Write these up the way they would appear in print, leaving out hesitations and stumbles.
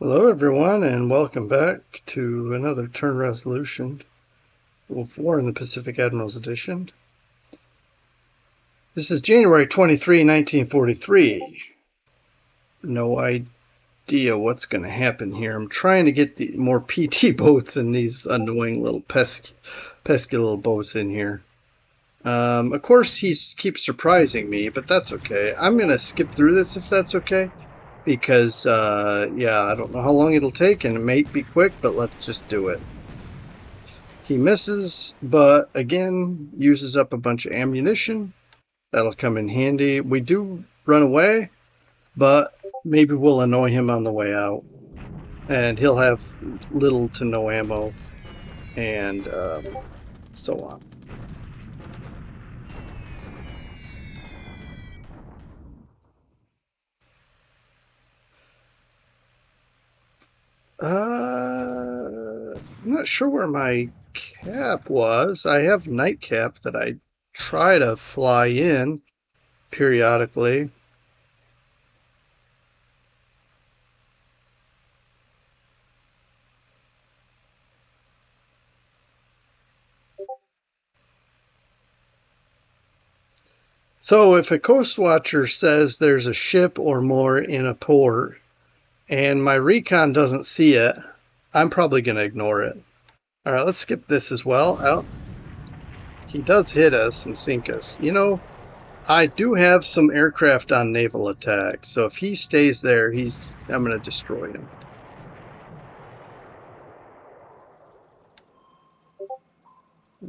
Hello everyone and welcome back to another turn resolution of War in the Pacific Admirals edition. This is January 23, 1943. No idea what's going to happen here. I'm trying to get the more PT boats and these annoying little pesky little boats in here. Of course he keeps surprising me, but that's okay. I'm going to skip through this if that's okay. Because, yeah, I don't know how long it'll take, and it may be quick, but let's just do it. He misses, but again, uses up a bunch of ammunition. That'll come in handy. We do run away, but maybe we'll annoy him on the way out. And he'll have little to no ammo, and so on. I'm not sure where my cap was. I have nightcap that I try to fly in periodically. So if a coast watcher says there's a ship or more in a port and my recon doesn't see it, I'm probably going to ignore it. All right, let's skip this as well. He does hit us and sink us. You know, I do have some aircraft on naval attack, so if he stays there, I'm going to destroy him.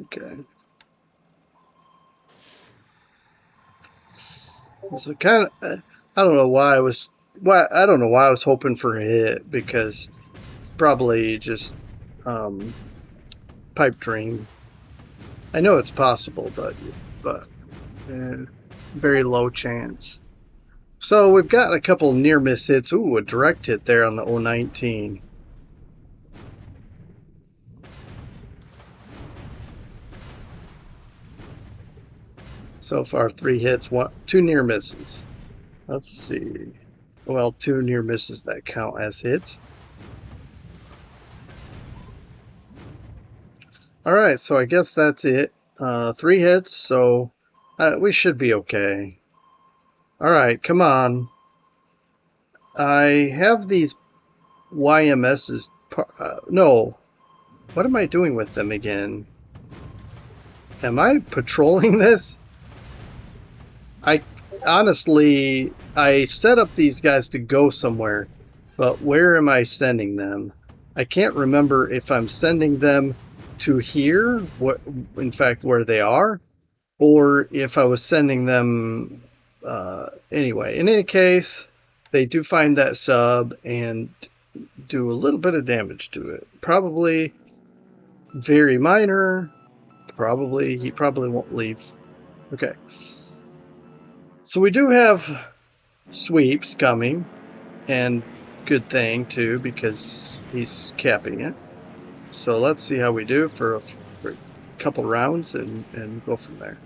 Okay. So kind of, I don't know why I was hoping for a hit, because it's probably just pipe dream. I know it's possible, but very low chance. So we've got a couple near miss hits. Ooh, a direct hit there on the 019. So far, 3 hits, 2 near misses. Let's see. Well, 2 near misses that count as hits. Alright, so I guess that's it. 3 hits, so we should be okay. Alright, come on. I have these YMSs. No. What am I doing with them again? Am I patrolling this? Honestly, I set up these guys to go somewhere, but where am I sending them? I can't remember if I'm sending them to here, in fact, where they are, or if I was sending them anyway. In any case, they do find that sub and do a little bit of damage to it. Probably very minor. He probably won't leave. Okay. So we do have sweeps coming, and good thing too, because he's capping it. So let's see how we do for a couple rounds and go from there.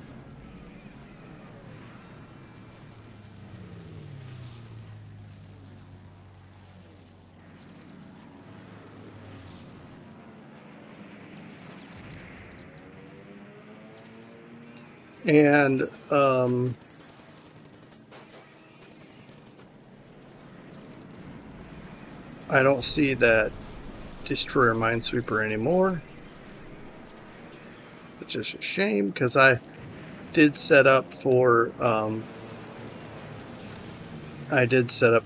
And I don't see that destroyer minesweeper anymore, which is a shame, because I did set up for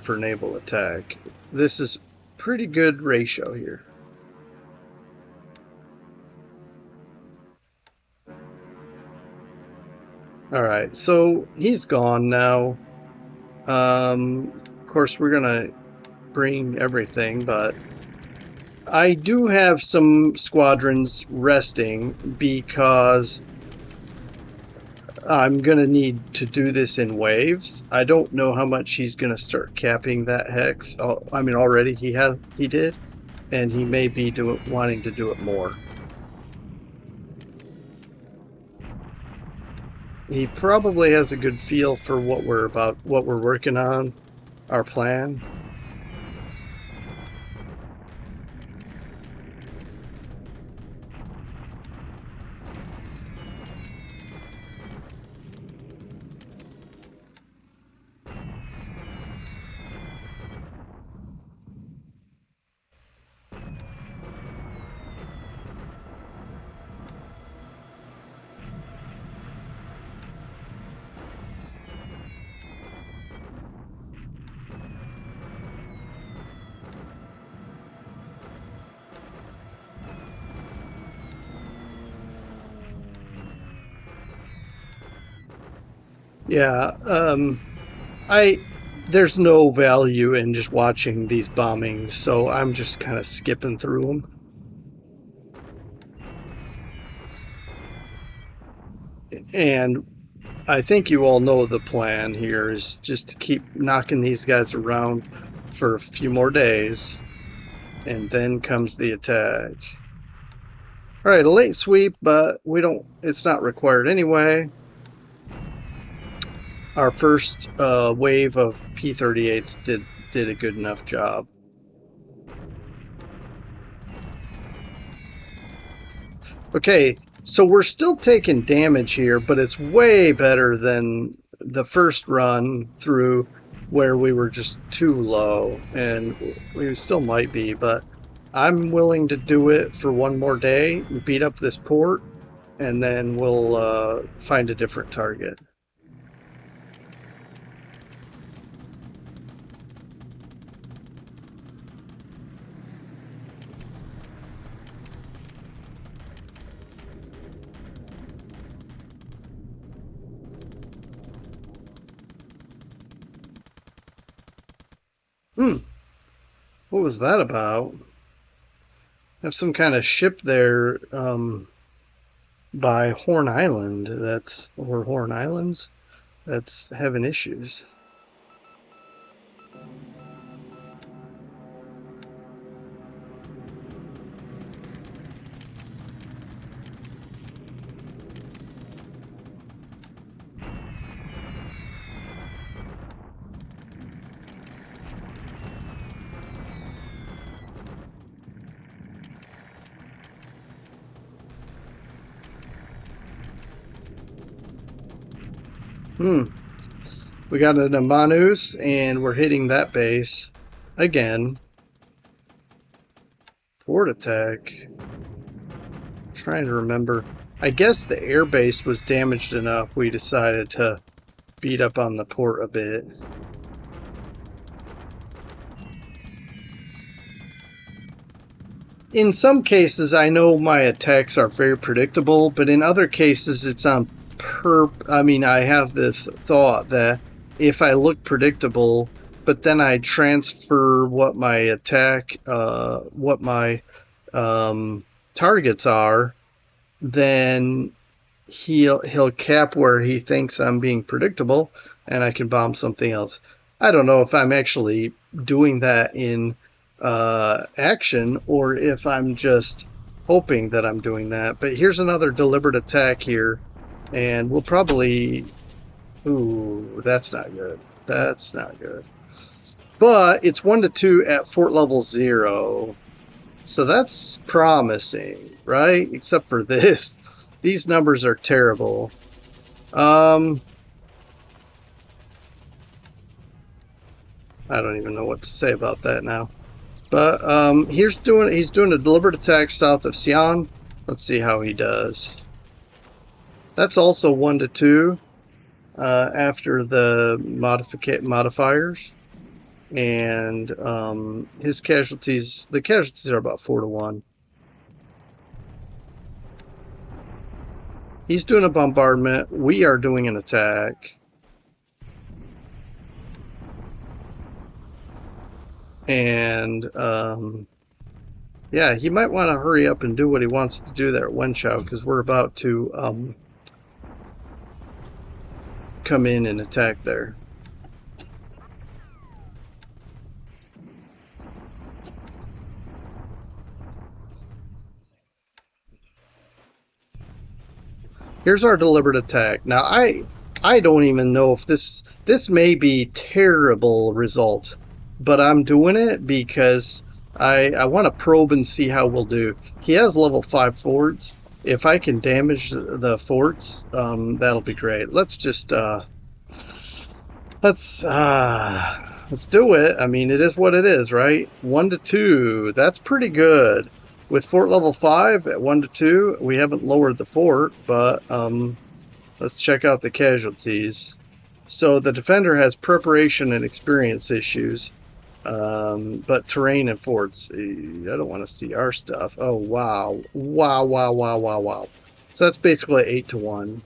naval attack. This is pretty good ratio here. Alright, so he's gone now. Of course, we're gonna bring everything, but I do have some squadrons resting because I'm gonna need to do this in waves. I don't know how much he's gonna start capping that hex. I mean, already he did, and he may be wanting to do it more. He probably has a good feel for what we're working on, our plan. Yeah, there's no value in just watching these bombings, so I'm just kind of skipping through them. And I think you all know the plan here is just to keep knocking these guys around for a few more days, and then comes the attack. All right, a late sweep, but it's not required anyway. Our first wave of P-38s did a good enough job. Okay, so we're still taking damage here, but it's way better than the first run through where we were just too low, and we still might be, but I'm willing to do it for one more day, beat up this port, and then we'll find a different target. Hmm, what was that about? Have some kind of ship there by Horn Island or Horn Islands that's having issues. Hmm. We got an Amanus, and we're hitting that base again. Port attack. Trying to remember. I guess the air base was damaged enough we decided to beat up on the port a bit. In some cases, I know my attacks are very predictable, but in other cases, it's on I have this thought that if I look predictable, but then I transfer what my targets are, then he'll cap where he thinks I'm being predictable, and I can bomb something else. I don't know if I'm actually doing that in action or if I'm just hoping that I'm doing that. But here's another deliberate attack here, and we'll probably... Ooh, that's not good. That's not good. But it's 1-2 at fort level 0. So that's promising, right? Except for this. These numbers are terrible. I don't even know what to say about that now. But he's doing a deliberate attack south of Xi'an. Let's see how he does. That's also 1-2 after the modifiers, and the casualties are about 4-1. He's doing a bombardment. We are doing an attack. And yeah, he might want to hurry up and do what he wants to do there at Wenchao, because we're about to come in and attack there. Here's our deliberate attack. Now, I don't even know if this may be terrible results, but I'm doing it because I want to probe and see how we'll do. He has level 5 forts. If I can damage the forts, that'll be great. Let's just let's do it. I mean, it is what it is, right? 1-2. That's pretty good. With fort level 5 at 1-2, we haven't lowered the fort, but let's check out the casualties. So the defender has preparation and experience issues, but terrain and forts. I don't want to see our stuff. Oh, wow. Wow, wow, wow, wow, wow. So that's basically 8-1.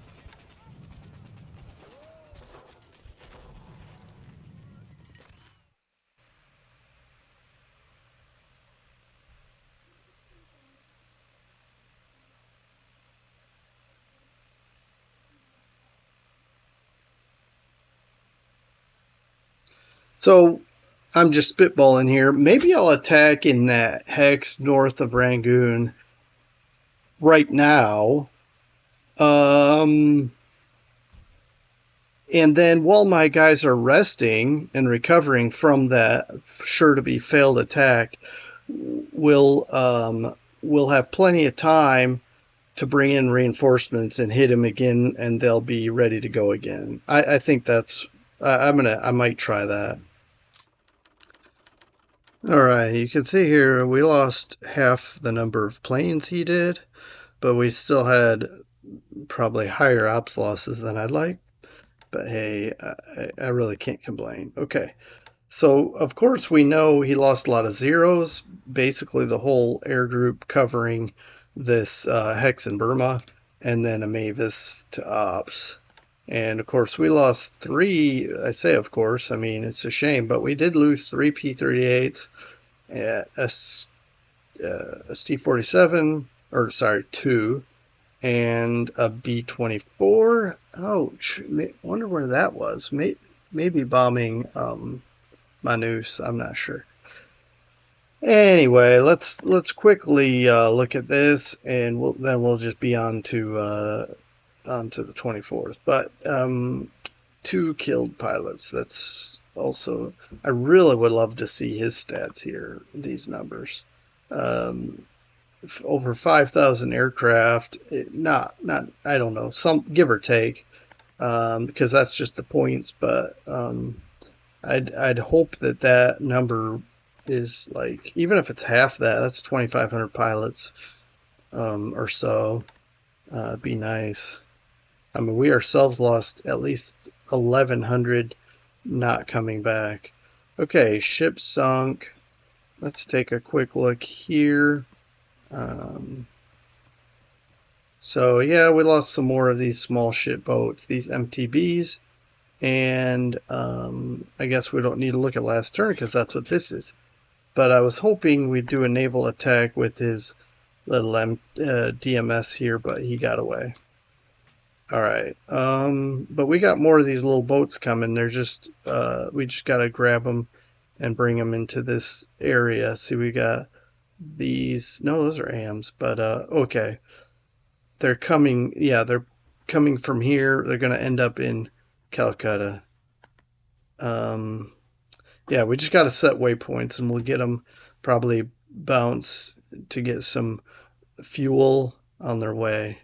So I'm just spitballing here. Maybe I'll attack in that hex north of Rangoon right now. Um, and then while my guys are resting and recovering from that sure to be failed attack, we'll have plenty of time to bring in reinforcements and hit him again, and they'll be ready to go again. I think that's. I might try that. All right, you can see here we lost half the number of planes he did, but we still had probably higher ops losses than I'd like. But hey, I really can't complain. Okay, so of course we know he lost a lot of zeros, basically the whole air group covering this hex in Burma, and then a Mavis to ops. And of course we lost three, I say of course, I mean it's a shame, but we did lose three P-38s, a C-47, or sorry, two, and a B-24. Ouch, wonder where that was. Maybe bombing Manus, I'm not sure. Anyway, let's quickly look at this, and then we'll just be on to the 24th. But two killed pilots. That's also, I really would love to see his stats here. These numbers, over 5,000 aircraft. Not I don't know, some give or take, because that's just the points. But I'd hope that number is like, even if it's half that, that's 2,500 pilots or so. It'd be nice. I mean, we ourselves lost at least 1,100 not coming back. Okay, ship sunk. Let's take a quick look here. So yeah, we lost some more of these small ship boats, these MTBs. And I guess we don't need to look at last turn because that's what this is. But I was hoping we'd do a naval attack with his little DMS here, but he got away. All right, but we got more of these little boats coming. They're just we just gotta grab them and bring them into this area. See, we got these. No, those are AMs, but okay. They're coming. Yeah, they're coming from here. They're gonna end up in Calcutta. Yeah, we just got to set waypoints, and we'll get them probably bounce to get some fuel on their way.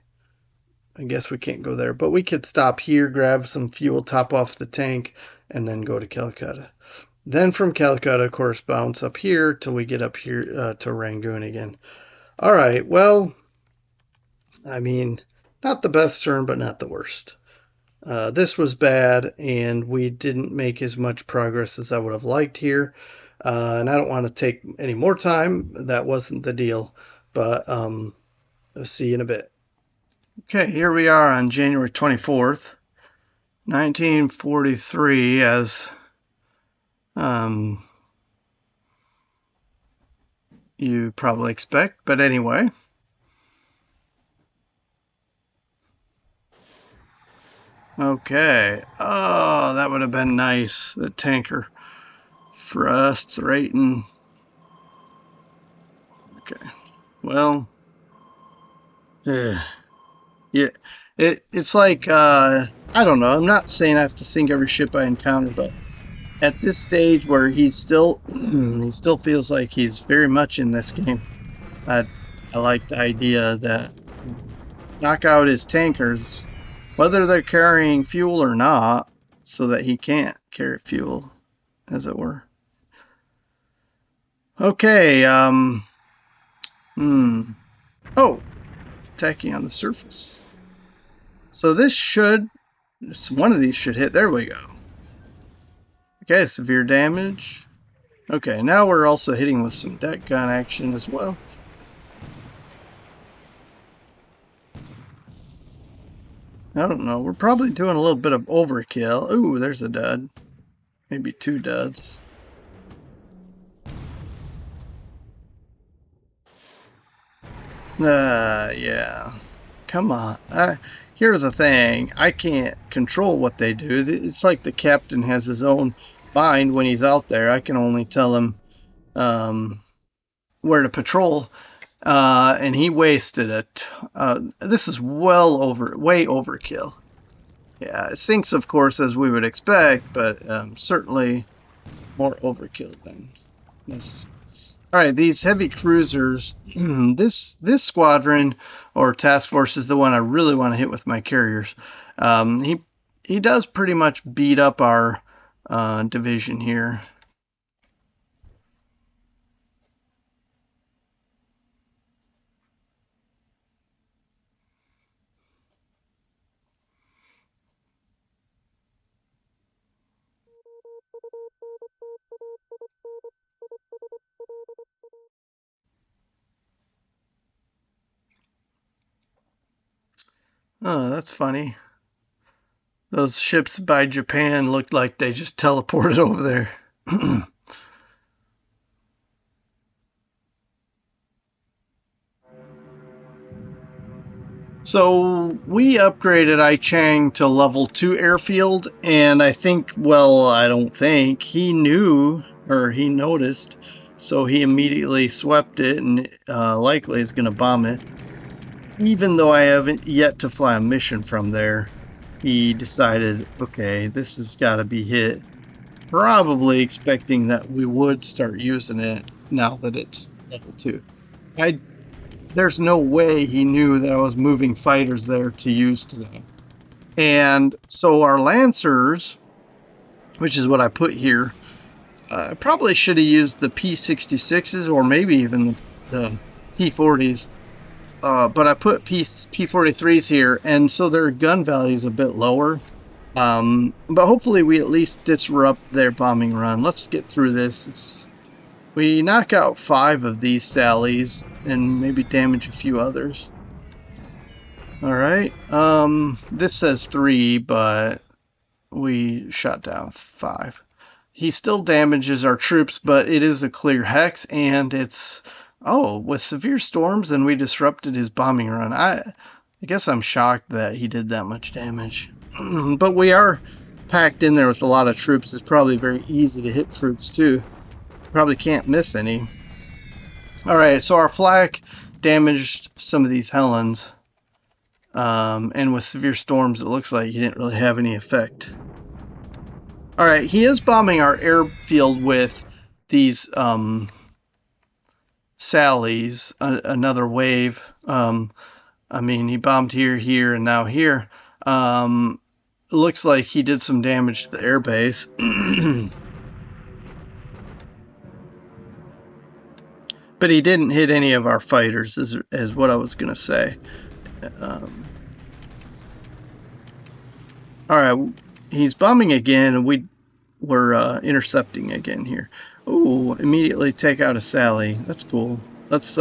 I guess we can't go there, but we could stop here, grab some fuel, top off the tank, and then go to Calcutta. Then from Calcutta, of course, bounce up here till we get up here to Rangoon again. All right, well, I mean, not the best turn, but not the worst. This was bad, and we didn't make as much progress as I would have liked here. And I don't want to take any more time. That wasn't the deal. But I'll see you in a bit. Okay, here we are on January 24th, 1943, as you probably expect. But anyway. Okay. Oh, that would have been nice. The tanker. Frustrating. Okay. Well. Yeah. It's like, I don't know. I'm not saying I have to sink every ship I encounter, but at this stage where he's still, he still feels like he's very much in this game. I like the idea that knock out his tankers, whether they're carrying fuel or not, so that he can't carry fuel, as it were. Okay, oh, attacking on the surface. So this should, one of these should hit, there we go. Okay, severe damage. Okay, now we're also hitting with some deck gun action as well. I don't know, we're probably doing a little bit of overkill. Ooh, there's a dud. Maybe two duds. Yeah. Come on. Here's the thing. I can't control what they do. It's like the captain has his own mind when he's out there. I can only tell him where to patrol, and he wasted it. This is way overkill. Yeah, it sinks, of course, as we would expect, but certainly more overkill than this. All right, these heavy cruisers. this squadron or task force is the one I really want to hit with my carriers. He does pretty much beat up our division here. Oh, that's funny. Those ships by Japan looked like they just teleported over there. So we upgraded Chang to level 2 airfield, and I don't think, he knew or he noticed, so he immediately swept it and likely is going to bomb it. Even though I haven't yet to fly a mission from there, he decided, okay, this has got to be hit. Probably expecting that we would start using it now that it's level 2. There's no way he knew that I was moving fighters there to use today. And so our Lancers, which is what I put here, I probably should have used the P66s or maybe even the P40s. But I put P43s here, and so their gun value is a bit lower. But hopefully we at least disrupt their bombing run. Let's get through this. We knock out 5 of these sallies and maybe damage a few others. Alright, this says 3, but we shot down 5. He still damages our troops, but it is a clear hex, and it's... Oh, with severe storms, and we disrupted his bombing run. I guess I'm shocked that he did that much damage. But we are packed in there with a lot of troops. It's probably very easy to hit troops, too. Probably can't miss any. Alright, so our flak damaged some of these Helens. And with severe storms, it looks like he didn't really have any effect. Alright, he is bombing our airfield with these sallies, another wave. I mean, he bombed here, here, and now here. It looks like he did some damage to the airbase. But he didn't hit any of our fighters, is what I was going to say. Alright, he's bombing again, and we're intercepting again here. Ooh, immediately take out a Sally. That's cool. Let's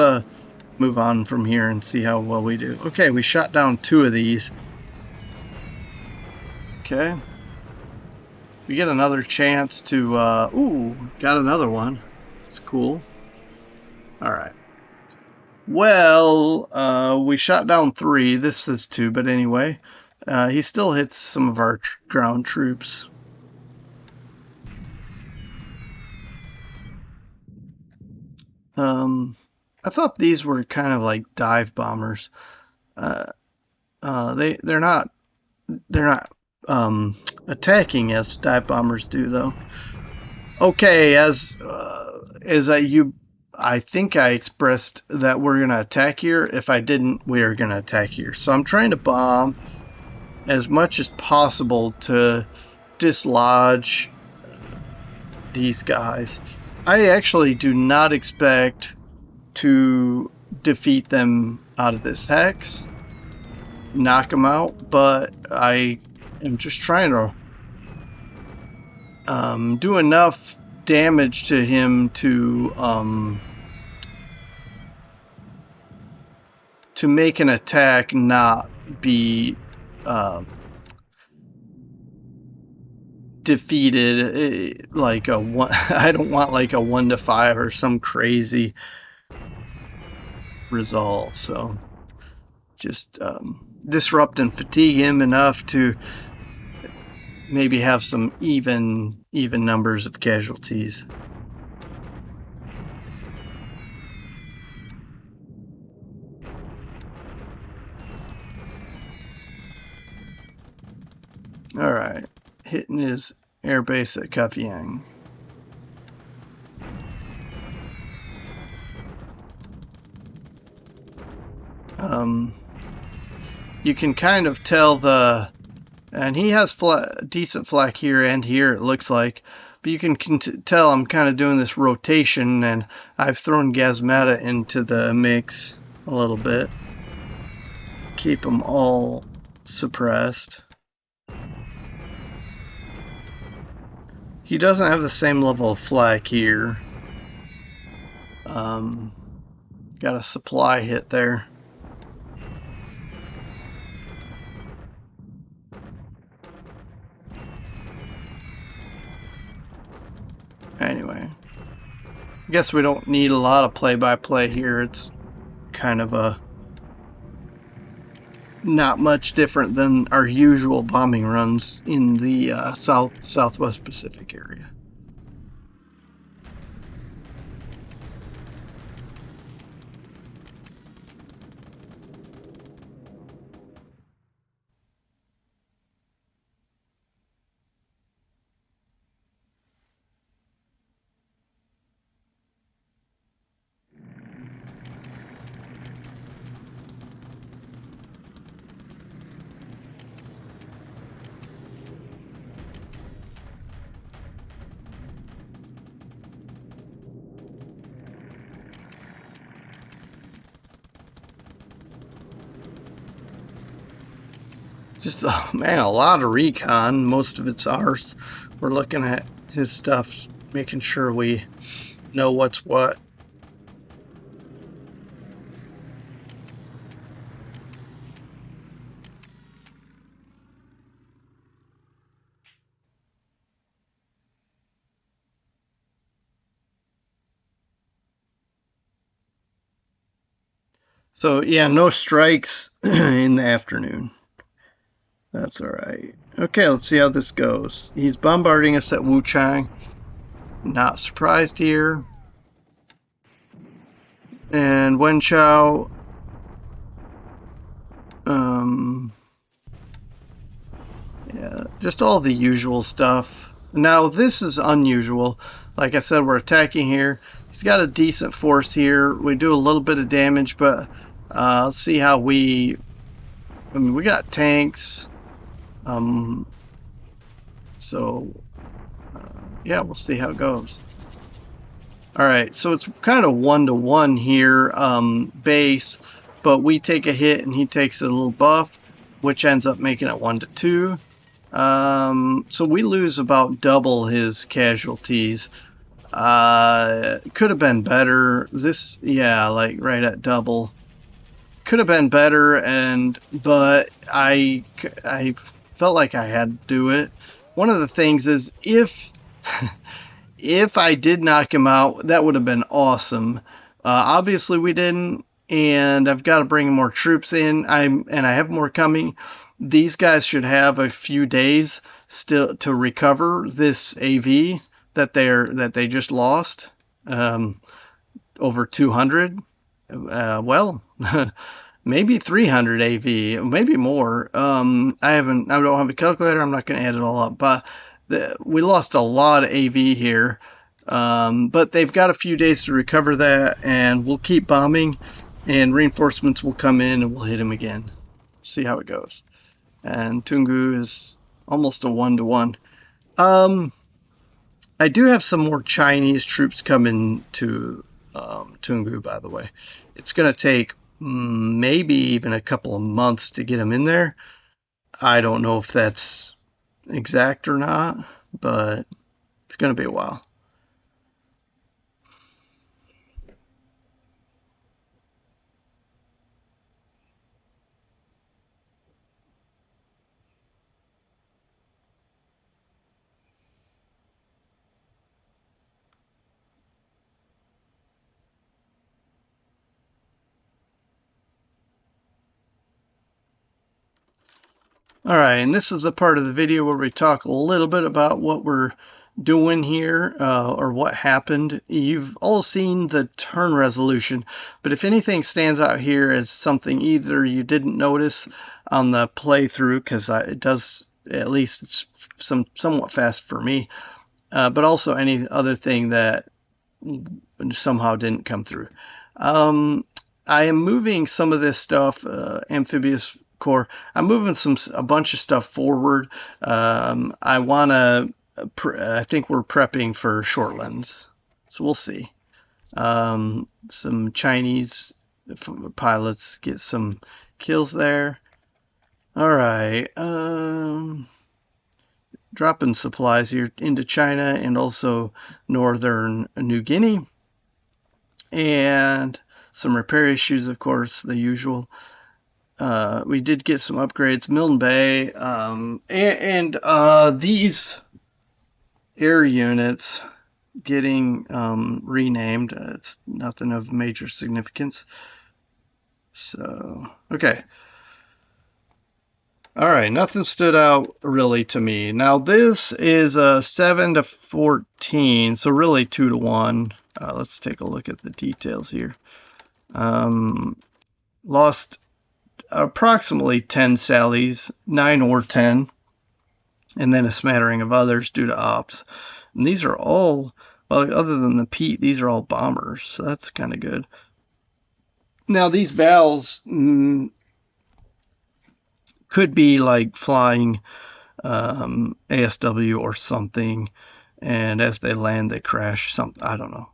move on from here and see how well we do. Okay, we shot down 2 of these. Okay. We get another chance to... ooh, got another one. That's cool. Alright. Well, we shot down 3. This is 2, but anyway. He still hits some of our ground troops. I thought these were kind of like dive bombers. They're not attacking as dive bombers do, though. Okay, I think I expressed that we're gonna attack here. If I didn't, we are gonna attack here. So I'm trying to bomb as much as possible to dislodge these guys. I actually do not expect to defeat them out of this hex, knock them out, but I am just trying to do enough damage to him to make an attack not be defeated like a one. I don't want like a 1-5 or some crazy result. So just disrupt and fatigue him enough to maybe have some even numbers of casualties. All right, hitting his airbase at Kavieng. You can kind of tell and he has decent flak here and here, it looks like, but you can tell I'm kind of doing this rotation, and I've thrown Gazmata into the mix a little bit. Keep them all suppressed. He doesn't have the same level of flak here. Got a supply hit there. Anyway, I guess we don't need a lot of play-by-play here. It's kind of a not much different than our usual bombing runs in the Southwest Pacific area. Just, oh man, a lot of recon. Most of it's ours. We're looking at his stuff, making sure we know what's what. So yeah, no strikes in the afternoon. That's all right. Okay, let's see how this goes. He's bombarding us at Wuchang. Not surprised here. And Wenchao, yeah, just all the usual stuff. Now this is unusual. Like I said, we're attacking here. He's got a decent force here. We do a little bit of damage, but let's see how we got tanks. So yeah, we'll see how it goes. All right, so it's kind of 1-to-1 here, base, but we take a hit and he takes a little buff, which ends up making it 1-to-2. So we lose about double his casualties. Could have been better. This, yeah, like right at double. Could have been better, but I felt like I had to do it. One of the things is if I did knock him out, that would have been awesome. Obviously we didn't, and I've got to bring more troops in. I have more coming. These guys should have a few days still to recover this AV that they just lost. Over 200. Well, maybe 300 AV, maybe more. I don't have a calculator. I'm not going to add it all up, but we lost a lot of AV here. But they've got a few days to recover that, and we'll keep bombing, and reinforcements will come in, and we'll hit him again. See how it goes. And Tungu is almost a 1-to-1. I do have some more Chinese troops coming to Tungu, by the way. It's going to take maybe even a couple of months to get them in there. I don't know if that's exact or not, but it's going to be a while. All right, and this is the part of the video where we talk a little bit about what we're doing here, or what happened. You've all seen the turn resolution, but if anything stands out here as something either you didn't notice on the playthrough, because it does, at least it's somewhat fast for me, but also any other thing that somehow didn't come through. I am moving some of this stuff, amphibious core. I'm moving a bunch of stuff forward. I think we're prepping for Shortlands, so we'll see. Some Chinese pilots get some kills there. All right. Dropping supplies here into China and also northern New Guinea. And some repair issues, of course, the usual. We did get some upgrades, Milne Bay, and these air units getting renamed. It's nothing of major significance. So, okay. All right, nothing stood out really to me. Now this is a 7 to 14, so really 2 to 1. Let's take a look at the details here. Lost approximately 10 Sallies, 9 or 10, and then a smattering of others due to ops. And these are all, well, other than the Pete, these are all bombers, so that's kind of good. Now these Vals could be like flying ASW or something, and as they land they crash. I don't know.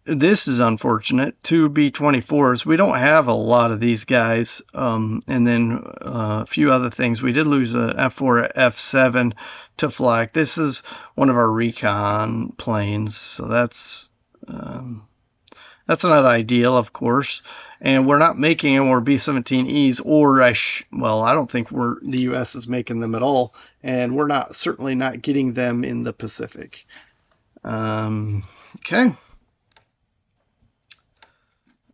This is unfortunate. 2 B-24s. We don't have a lot of these guys. And then a few other things. We did lose a F4, F7 to flak. This is one of our recon planes, so that's not ideal, of course. And we're not making any more B-17Es, or I don't think the U.S. is making them at all, and we're certainly not getting them in the Pacific. Okay.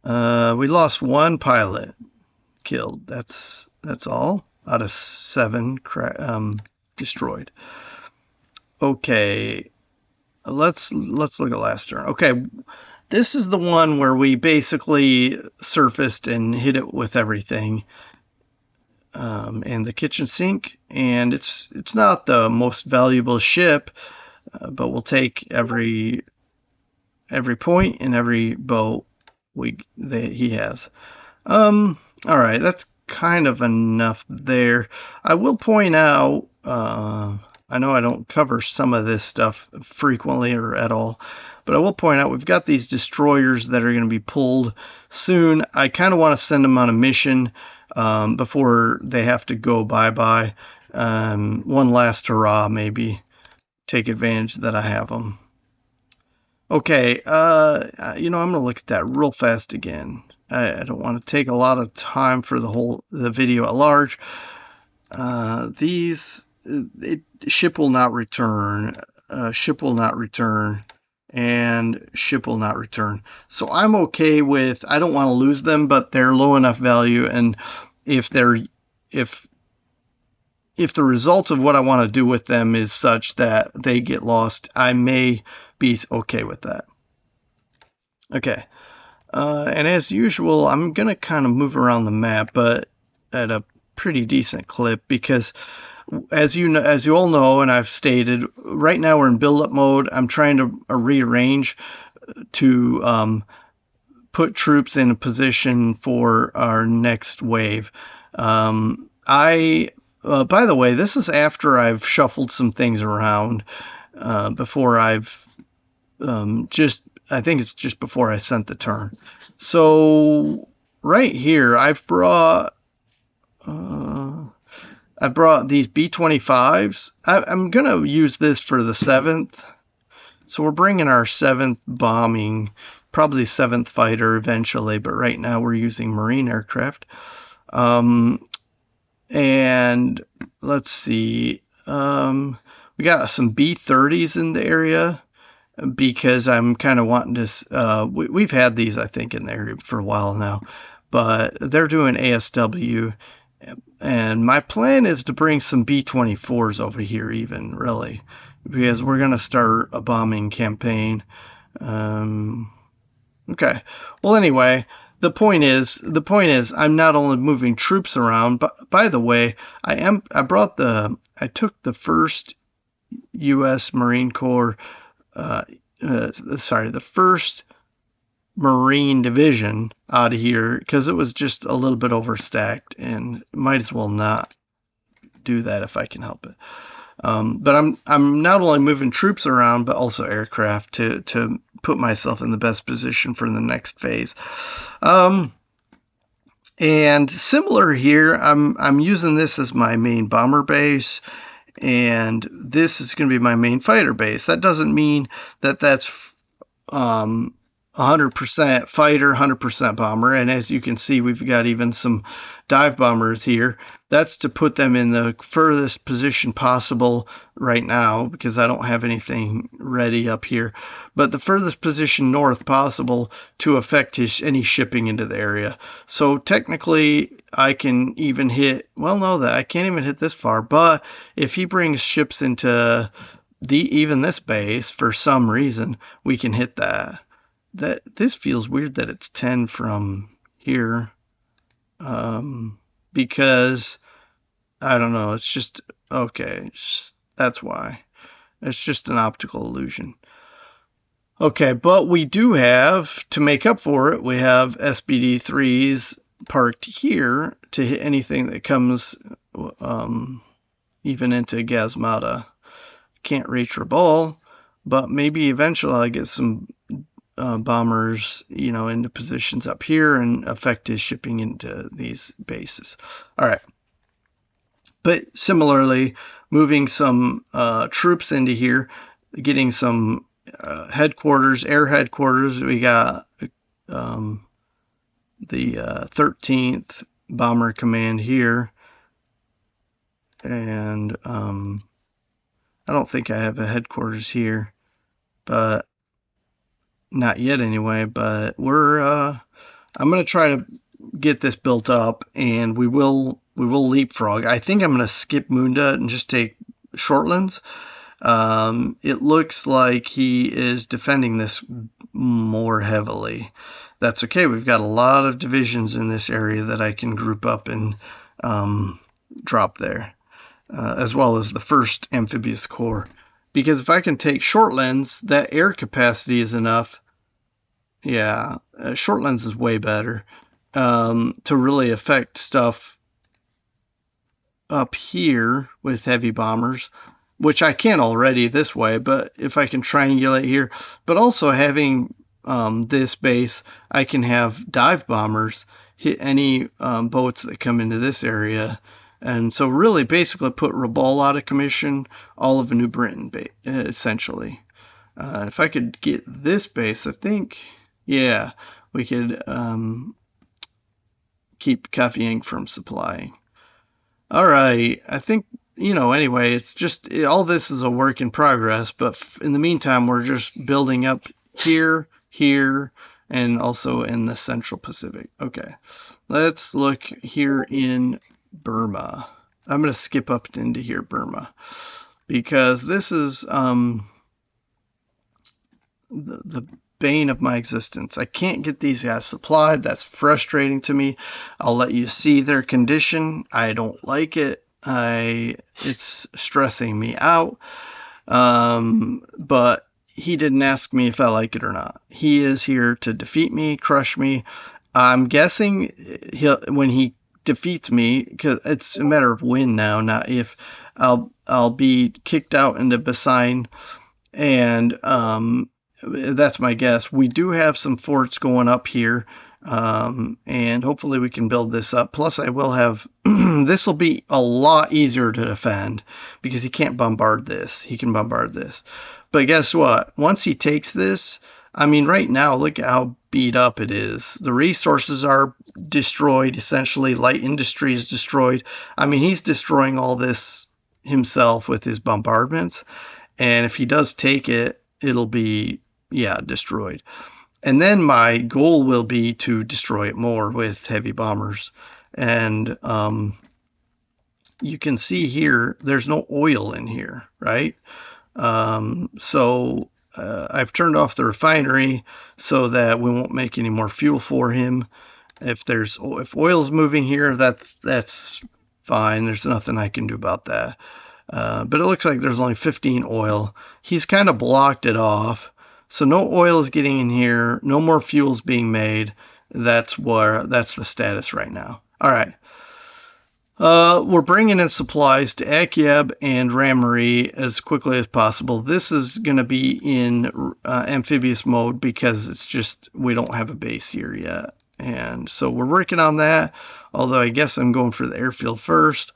We lost 1 pilot killed. That's all out of 7 destroyed. Okay, let's look at last turn. Okay, this is the one where we basically surfaced and hit it with everything, and the kitchen sink. And it's not the most valuable ship, but we'll take every point and every boat he has. All right, that's kind of enough there. I will point out, I know I don't cover some of this stuff frequently or at all, but I will point out we've got these destroyers that are going to be pulled soon. I kind of want to send them on a mission before they have to go bye-bye. One last hurrah, maybe. Take advantage that I have them. Okay, I'm going to look at that real fast again. I don't want to take a lot of time for the video at large. Ship will not return, ship will not return, and ship will not return. So I'm okay with, I don't want to lose them, but they're low enough value, and if the result of what I want to do with them is such that they get lost, I may be okay with that. Okay, and as usual, I'm going to kind of move around the map, but at a pretty decent clip, because as you all know, and I've stated, right now we're in build-up mode. I'm trying to rearrange to put troops in a position for our next wave. By the way, this is after I've shuffled some things around, before I've I think it's just before I sent the turn. So right here, I've brought these B-25s. I'm going to use this for the 7th. So we're bringing our 7th bombing, probably 7th fighter eventually, but right now we're using Marine aircraft. And let's see, we got some B-30s in the area, because I'm kind of wanting to, we've had these, I think, in the area for a while now, but they're doing ASW, And my plan is to bring some B-24s over here even, really, because we're going to start a bombing campaign. Okay. Well, anyway, the point is, I'm not only moving troops around, but by the way, I took the first U.S. Marine Corps, the first Marine Division out of here because it was just a little bit overstacked, and might as well not do that if I can help it. But I'm not only moving troops around, but also aircraft to put myself in the best position for the next phase. And similar here, I'm using this as my main bomber base, and this is going to be my main fighter base. That doesn't mean that that's 100% fighter, 100% bomber. And as you can see, we've got even some dive bombers here. That's to put them in the furthest position possible right now because I don't have anything ready up here. But the furthest position north possible to affect any shipping into the area. So technically, I can even hit, well, no, that I can't even hit this far. But if he brings ships into even this base for some reason, we can hit that. This feels weird that it's 10 from here, because I don't know, it's just okay, that's why. It's just an optical illusion. Okay, but we do have, to make up for it, we have SBD3s parked here to hit anything that comes even into Gazmata. Can't reach Rabaul, but maybe eventually I'll get some bombers, into positions up here and affect his shipping into these bases. All right. But similarly, moving some troops into here, getting some headquarters, air headquarters. We got the 13th Bomber Command here. And I don't think I have a headquarters here, but not yet anyway, but I'm going to try to get this built up, and we will leapfrog. I think I'm going to skip Munda and just take Shortlands. It looks like he is defending this more heavily. That's okay. We've got a lot of divisions in this area that I can group up and drop there, as well as the 1st Amphibious Corps. Because if I can take Shortlands, that air capacity is enough. Yeah, Shortlands is way better to really affect stuff up here with heavy bombers, which I can already this way, but if I can triangulate here, but also having this base, I can have dive bombers hit any boats that come into this area. And so really basically put Rabaul out of commission, all of New Britain, essentially. If I could get this base, I think, yeah, we could keep Kaffiang from supplying. All right, I think, anyway, it's just, all this is a work in progress, but in the meantime, we're just building up here, and also in the Central Pacific. Okay, let's look here in Burma. I'm going to skip up into here, Burma, because this is the bane of my existence. I can't get these guys supplied. That's frustrating to me. I'll let you see their condition. I don't like it. It's stressing me out. But he didn't ask me if I like it or not. He is here to defeat me, crush me. I'm guessing when he defeats me, because it's a matter of when now, not if, I'll be kicked out into Basaine, and that's my guess. We do have some forts going up here, and hopefully we can build this up. Plus I will have, this will be a lot easier to defend because he can't bombard this. He can bombard this. But guess what? Once he takes this, I mean, right now, look at how beat up it is. The resources are destroyed, essentially. Light industry is destroyed. I mean, he's destroying all this himself with his bombardments. And if he does take it, it'll be, destroyed. And then my goal will be to destroy it more with heavy bombers. And you can see here, there's no oil in here, right? So I've turned off the refinery so that we won't make any more fuel for him. If oil's moving here, that's fine. There's nothing I can do about that. But it looks like there's only 15 oil. He's kind of blocked it off. So no oil is getting in here. No more fuel's being made. That's the status right now. All right. We're bringing in supplies to Akyab and Ramari as quickly as possible. This is going to be in amphibious mode because it's just we don't have a base here yet. And so we're working on that, although I guess I'm going for the airfield first.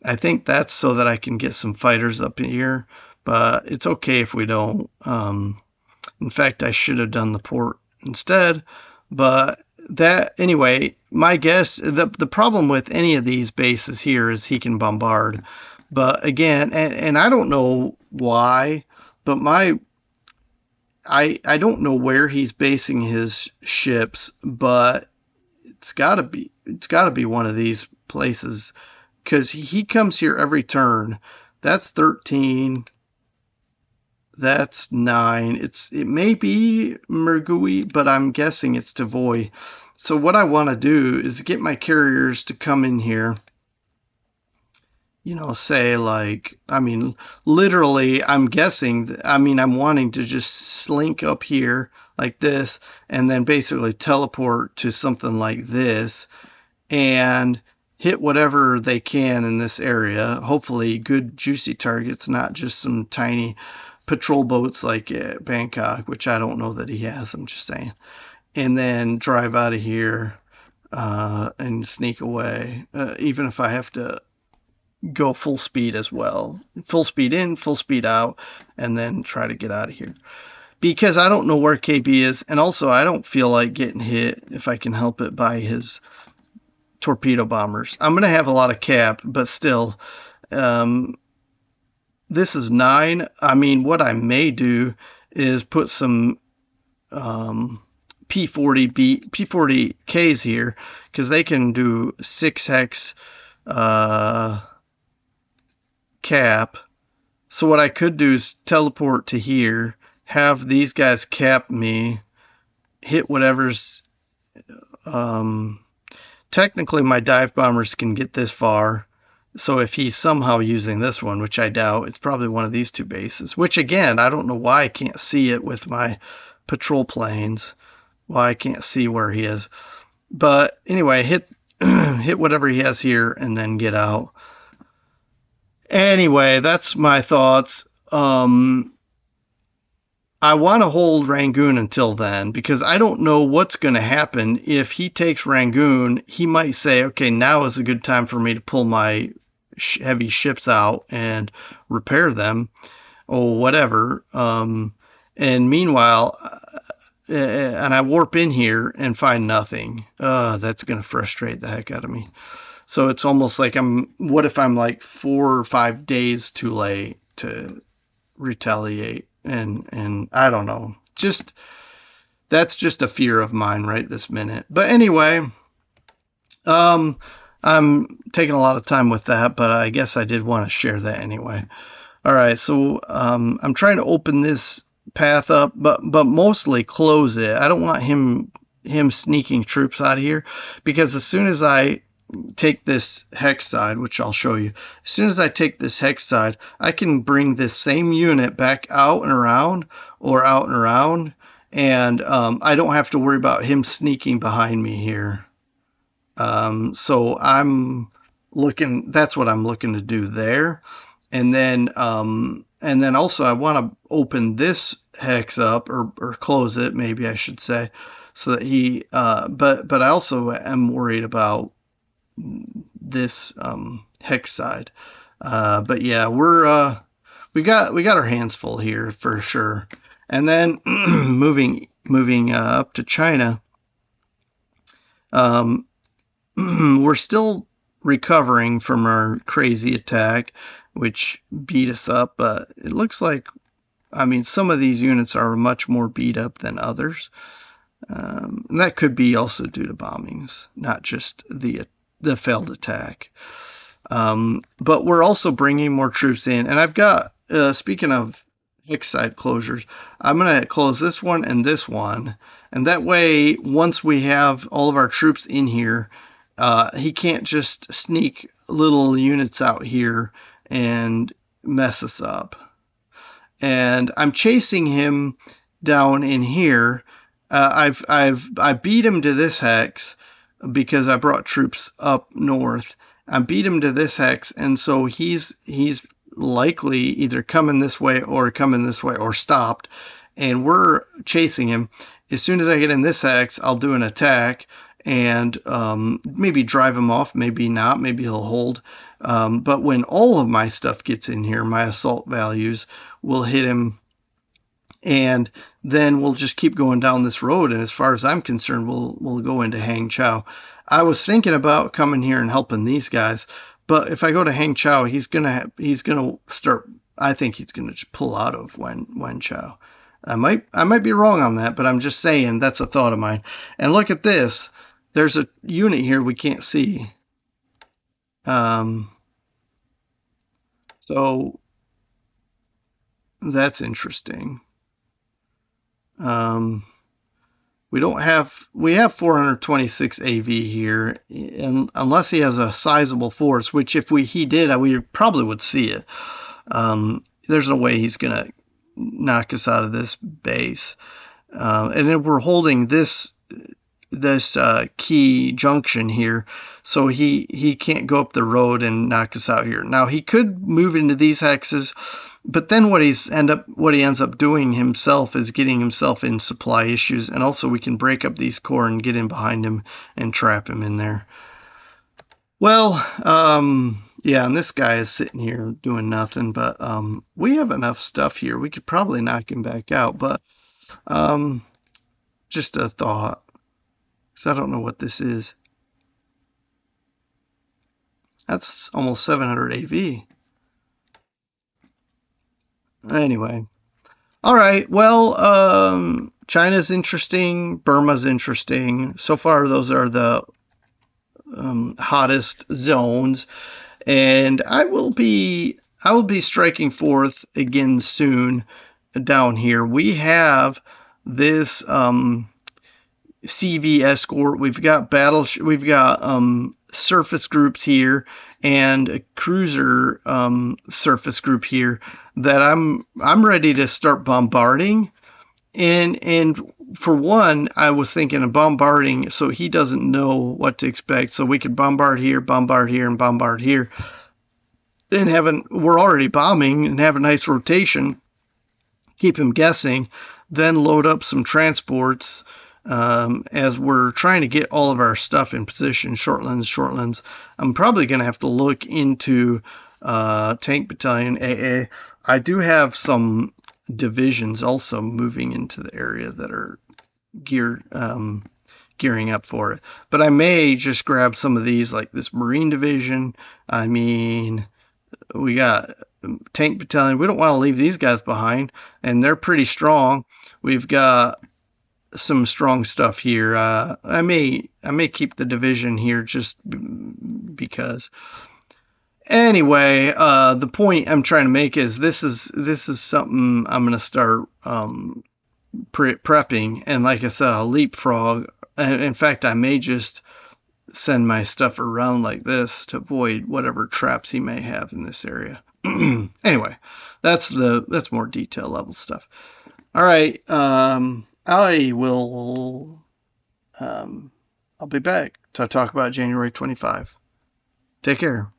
I think that's so that I can get some fighters up in here, but it's okay if we don't. In fact, I should have done the port instead, but that anyway, my guess, the problem with any of these bases here is he can bombard. But again, and I don't know why, but I don't know where he's basing his ships, but it's got to be one of these places, because he comes here every turn. That's 13. That's 9. It may be Mergui, but I'm guessing it's Tavoy. So what I want to do is get my carriers to come in here. Say like, literally, I'm guessing, I'm wanting to just slink up here like this and then basically teleport to something like this and hit whatever they can in this area. Hopefully good juicy targets, not just some tiny patrol boats like Bangkok, which I don't know that he has, I'm just saying. And then drive out of here and sneak away, even if I have to go full speed as well. Full speed in, full speed out, and then try to get out of here. Because I don't know where KB is, and also I don't feel like getting hit, if I can help it, by his torpedo bombers. I'm going to have a lot of cap, but still, this is 9. What I may do is put some P40Ks here, because they can do 6 hex cap. So what I could do is teleport to here, have these guys cap me, hit whatever's technically my dive bombers can get this far. So if he's somehow using this one, which I doubt, it's probably one of these two bases, which again, I don't know why I can't see it with my patrol planes, why I can't see where he is. But anyway, hit whatever he has here and then get out. Anyway, that's my thoughts. I want to hold Rangoon until then, because I don't know what's going to happen. If he takes Rangoon, he might say, okay, now is a good time for me to pull my heavy ships out and repair them or whatever. And meanwhile, and I warp in here and find nothing. That's going to frustrate the heck out of me. So it's almost like what if I'm like 4 or 5 days too late to retaliate? And I don't know. That's just a fear of mine right this minute. But anyway, I'm taking a lot of time with that, but I guess I did want to share that anyway. All right, so I'm trying to open this path up, but mostly close it. I don't want him sneaking troops out of here, because as soon as I take this hex side, which I'll show you, as soon as I take this hex side, I can bring this same unit back out and around, and I don't have to worry about him sneaking behind me here. So that's what I'm looking to do there. And then also I want to open this hex up, or close it, maybe I should say, so that he but I also am worried about this hex side. But yeah, we got our hands full here for sure. And then moving up to China, we're still recovering from our crazy attack, which beat us up. But it looks like, some of these units are much more beat up than others. And that could be also due to bombings, not just the failed attack. But we're also bringing more troops in. And I've got, speaking of hex side closures, I'm going to close this one and this one. And that way, once we have all of our troops in here, he can't just sneak little units out here and mess us up. And I'm chasing him down in here. I beat him to this hex because I brought troops up north. I beat him to this hex, and so he's likely either coming this way or stopped, and we're chasing him. As soon as I get in this hex, I'll do an attack and maybe drive him off, maybe not, maybe he'll hold. But when all of my stuff gets in here, my assault values will hit him, and then we'll just keep going down this road. And as far as I'm concerned, we'll go into Hangzhou. I was thinking about coming here and helping these guys, but if I go to Hangzhou, he's gonna start. I think he's gonna just pull out of Wenzhou. I might be wrong on that, but I'm just saying that's a thought of mine. And look at this. There's a unit here we can't see. So that's interesting. We have 426 AV here, and unless he has a sizable force, which if he did, we probably would see it. There's no way he's gonna knock us out of this base. And then we're holding this key junction here, so he can't go up the road and knock us out here. Now he could move into these hexes, but then what he ends up doing himself is getting himself in supply issues, and also we can break up these core and get in behind him and trap him in there. Well, yeah, and this guy is sitting here doing nothing, but we have enough stuff here. We could probably knock him back out, but just a thought, because I don't know what this is. That's almost 700 AV. Anyway. All right. Well, China's interesting. Burma's interesting. So far, those are the hottest zones. And I will be striking forth again soon down here. We have this CV escort. We've got we've got surface groups here and a cruiser surface group here that I'm ready to start bombarding. And for one, I was thinking of bombarding so he doesn't know what to expect. So we could bombard here, and bombard here. And we're already bombing and have a nice rotation. Keep him guessing. Then load up some transports as we're trying to get all of our stuff in position. Shortlands. I'm probably going to have to look into Tank Battalion AA. I do have some divisions also moving into the area that are gearing up for it. But I may just grab some of these, like this Marine Division. I mean, we got Tank Battalion. We don't want to leave these guys behind, and they're pretty strong. We've got some strong stuff here. I may keep the division here just because. Anyway, the point I'm trying to make is this is something I'm going to start prepping, and like I said, I'll leapfrog. In fact, I may just send my stuff around like this to avoid whatever traps he may have in this area. Anyway, that's more detail level stuff. All right, I will. I'll be back to talk about January 25. Take care.